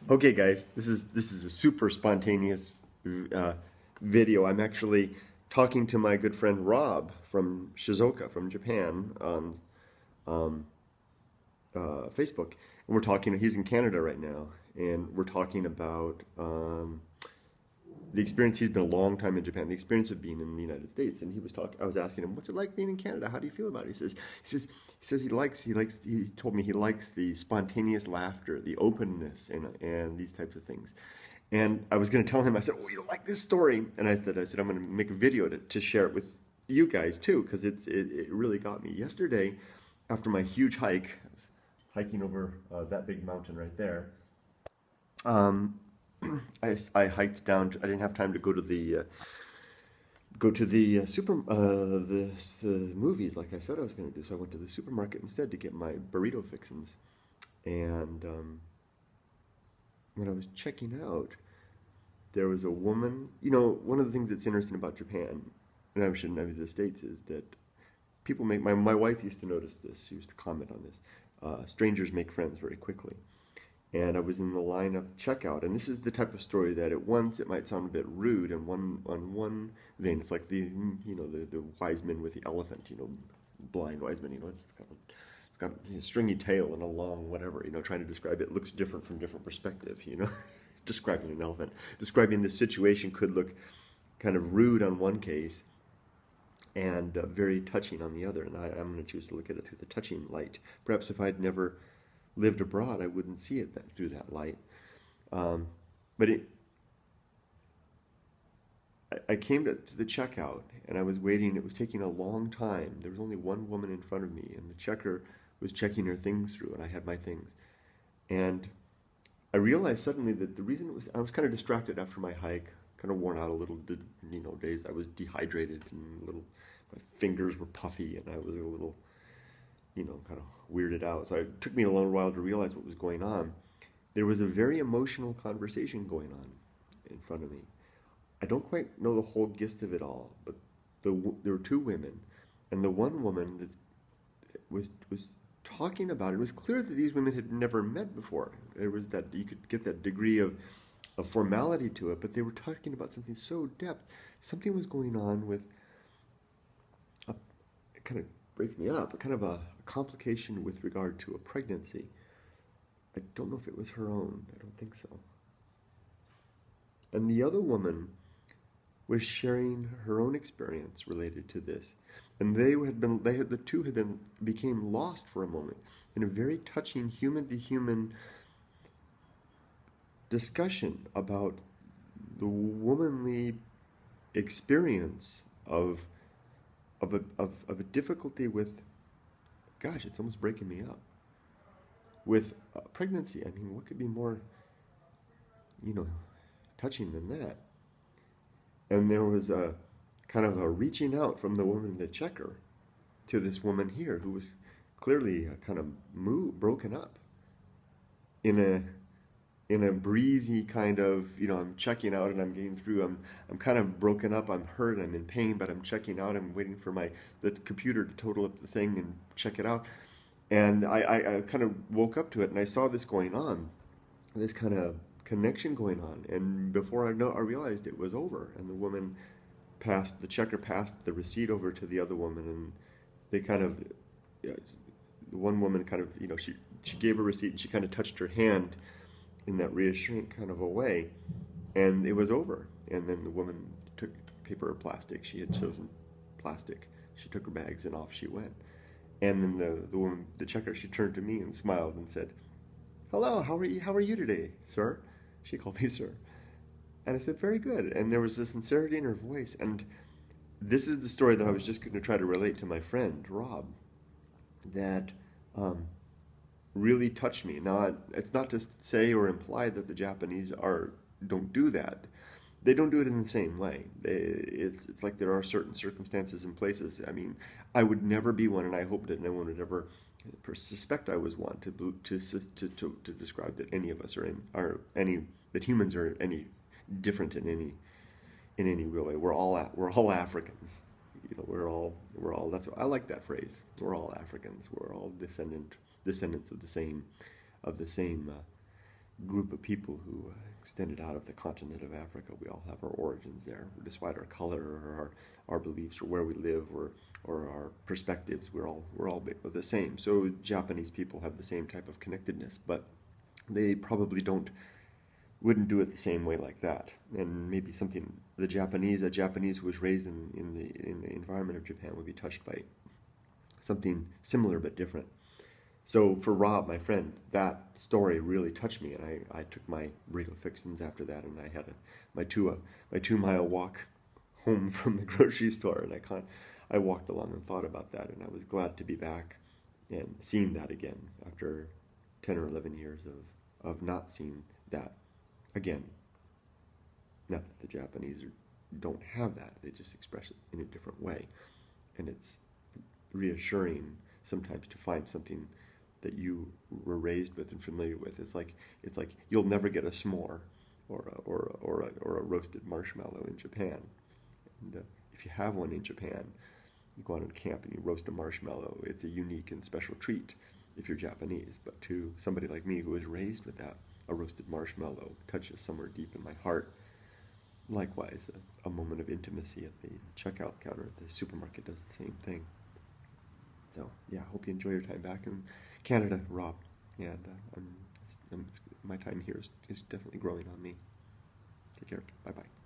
Okay, guys, this is a super spontaneous video. I'm actually talking to my good friend Rob from Shizuoka, from Japan, on Facebook, and we're talking. He's in Canada right now, and we're talking about the experience. He's been a long time in Japan. The experience of being in the United States, and he was talking. I was asking him, "What's it like being in Canada? How do you feel about it?" He says he likes. He told me he likes the spontaneous laughter, the openness, and these types of things. And I was going to tell him. I said, "Oh, you don't like this story?" And I said, "I'm going to make a video to share it with you guys too, because it really got me." Yesterday, after my huge hike, I was hiking over that big mountain right there. Um, I hiked down. I didn't have time to go to the the movies like I said I was going to do. So I went to the supermarket instead to get my burrito fixins. And when I was checking out, there was a woman. You know, one of the things that's interesting about Japan, and I shouldn't have the States, is that people make. My wife used to notice this. She used to comment on this. Strangers make friends very quickly. And I was in the line of checkout, and this is the type of story that at once it might sound a bit rude, and on one vein it's like the wise men with the elephant, blind wise men, it's got a stringy tail and a long whatever, trying to describe it looks different from different perspective, describing an elephant, describing this situation could look kind of rude on one case and very touching on the other, and I'm going to choose to look at it through the touching light. Perhaps if I'd never lived abroad, I wouldn't see it through that light. But I came to the checkout, and I was waiting. It was taking a long time. There was only one woman in front of me, and the checker was checking her things through, and I had my things. And I realized suddenly that the reason I was kind of distracted after my hike, kind of worn out a little, days. I was dehydrated, and my fingers were puffy, and I was a little kind of weirded out. So it took me a little while to realize what was going on. There was a very emotional conversation going on in front of me. I don't quite know the whole gist of it all, but there were two women, and the one woman that was talking about it. It was clear that these women had never met before. There was that you could get that degree of formality to it, but they were talking about something so depth. Something was going on with it kind of breaks me up, a kind of a complication with regard to a pregnancy. I don't know if it was her own. I don't think so. And the other woman was sharing her own experience related to this. And the two became lost for a moment in a very touching human to human discussion about the womanly experience of a difficulty with, gosh, it's almost breaking me up, with pregnancy. I mean, what could be more, touching than that? And there was a kind of a reaching out from the woman, the checker, to this woman here who was clearly kind of broken up in a breezy kind of, I'm checking out and I'm getting through. I'm kind of broken up. I'm hurt. I'm in pain, but I'm checking out. I'm waiting for the computer to total up the thing and check it out. And I kind of woke up to it, and I saw this going on, this kind of connection going on. And before I realized it was over. And the checker passed the receipt over to the other woman, and they kind of, the one woman kind of, she gave a receipt, and she kind of touched her hand in that reassuring kind of a way, and it was over. And then the woman took paper or plastic. She had chosen plastic. She took her bags and off she went. And then the woman, the checker, she turned to me and smiled and said, "Hello, how are you today, sir?" She called me sir. And I said, "Very good." And there was a sincerity in her voice. And this is the story that I was just going to try to relate to my friend, Rob, that really touched me. Now, it's not to say or imply that the Japanese don't do that. They don't do it in the same way. It's like there are certain circumstances and places. I mean, I would never be one, and I hope that no one would ever suspect I was one to describe that any of us that humans are any different in any real way. We're all Africans. We're all. That's I like that phrase. We're all Africans. We're all descendants of the same group of people who extended out of the continent of Africa. We all have our origins there, despite our color or our beliefs or where we live or our perspectives. We're all the same. So Japanese people have the same type of connectedness, but they probably wouldn't do it the same way like that. And maybe a Japanese who was raised in the environment of Japan would be touched by something similar but different. So for Rob, my friend, that story really touched me, and I took my burrito fixins after that, and I had my 2 mile walk home from the grocery store, and I walked along and thought about that, and I was glad to be back and seeing that again after 10 or 11 years of not seeing that again. Not that the Japanese don't have that, they just express it in a different way, and it's reassuring sometimes to find something that you were raised with and familiar with. It's like you'll never get a s'more or a roasted marshmallow in Japan. And if you have one in Japan, you go out on camp and you roast a marshmallow. It's a unique and special treat if you're Japanese. But to somebody like me who was raised with that, a roasted marshmallow touches somewhere deep in my heart. Likewise, a moment of intimacy at the checkout counter at the supermarket does the same thing. So, yeah, I hope you enjoy your time back in Canada, Rob. And my time here is definitely growing on me. Take care. Bye-bye.